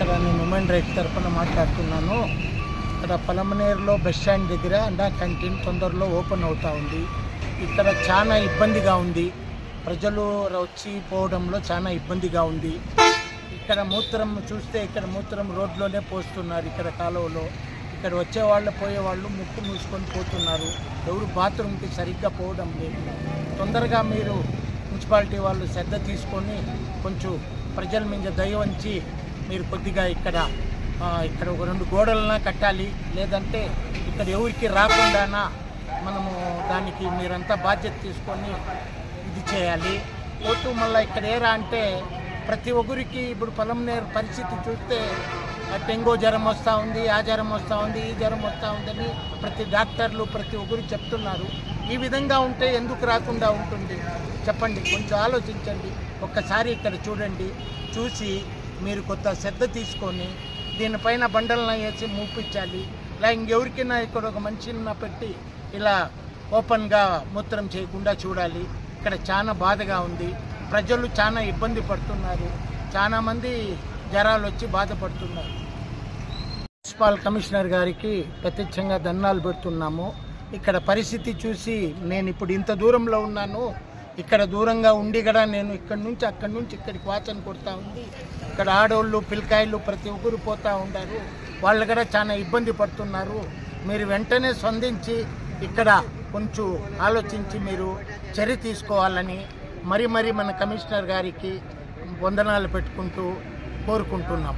ఇక్కడ నేను human rights తరఫున మాట్లాడుతున్నాను. ఇక్కడ పలమనేరులో బస్ స్టాండ్ దగ్గర అండా క్యాంటీన్ తొందరలో ఓపెన్ అవుతూ ఉంది. ఇక్కడ చాలా ఇబ్బందిగా ఉంది. ప్రజలు వచ్చి పోవడంలో చాలా ఇబ్బందిగా ఉంది. ఇక్కడ మూత్రం చూస్తే ఇక్కడ మూత్రం రోడ్లోనే పోస్తున్నారు. ఇక్కడ కాలువలో ఇక్కడ వచ్చేవాళ్ళు పోయేవాళ్ళు ముక్కు మూసుకొని పోతున్నారు. ఎవరు బాత్రూమ్కి సరిగ్గా పోవడం లేదు. తొందరగా మీరు మున్సిపాలిటీ వాళ్ళు శ్రద్ధ తీసుకొని కొంచెం ప్రజల మీద దయ వంచి మీరు కొద్దిగా ఇక్కడ ఒక 2 గోడలన్నా కట్టాలి. లేదంటే ఇక్కడ ఎవరికి రాకుండానా మనము దానికి మీరంతా బాధ్యత తీసుకొని ఇది చేయాలి. ఓటు మళ్ళీ ఇక్కడ ఏరా అంటే ప్రతి ఒక్కరికి ఇప్పుడు పలమనేరు పరిస్థితి చూస్తే డెంగూ జ్వరం వస్తూ ఉంది, ఆ జ్వరం వస్తూ ఉంది, ఈ జ్వరం వస్తూ ఉందని ప్రతి డాక్టర్లు ప్రతి ఒక్కరు చెప్తున్నారు. ఈ విధంగా ఉంటే ఎందుకు రాకుండా ఉంటుంది చెప్పండి. కొంచెం ఆలోచించండి. ఒక్కసారి ఇక్కడ చూడండి. చూసి మీరు కొత్త శ్రద్ధ తీసుకొని దీనిపైన బండలను వేసి మూపించాలి. ఇలా ఇంకెవరికైనా ఇక్కడ ఒక మనిషిని పెట్టి ఇలా ఓపెన్గా మూత్రం చేయకుండా చూడాలి. ఇక్కడ చాలా బాధగా ఉంది. ప్రజలు చాలా ఇబ్బంది పడుతున్నారు. చాలామంది జ్వరాలు వచ్చి బాధపడుతున్నారు. మున్సిపల్ కమిషనర్ గారికి ప్రత్యక్షంగా ధన్యవాదాలు పెడుతున్నాము. ఇక్కడ పరిస్థితి చూసి నేను ఇప్పుడు ఇంత దూరంలో ఉన్నాను. ఇక్కడ దూరంగా ఉండి కూడా నేను అక్కడి నుంచి ఇక్కడికి వాచన కొడతా ఉంది. ఇక్కడ ఆడోళ్ళు పిల్లకాయలు ప్రతి ఒక్కరు పోతూ ఉంటారు. వాళ్ళు కూడా చాలా ఇబ్బంది పడుతున్నారు. మీరు వెంటనే స్పందించి ఇక్కడ కొంచెం ఆలోచించి మీరు చర్య తీసుకోవాలని మరి మన కమిషనర్ గారికి వందనాలు పెట్టుకుంటూ కోరుకుంటున్నాం.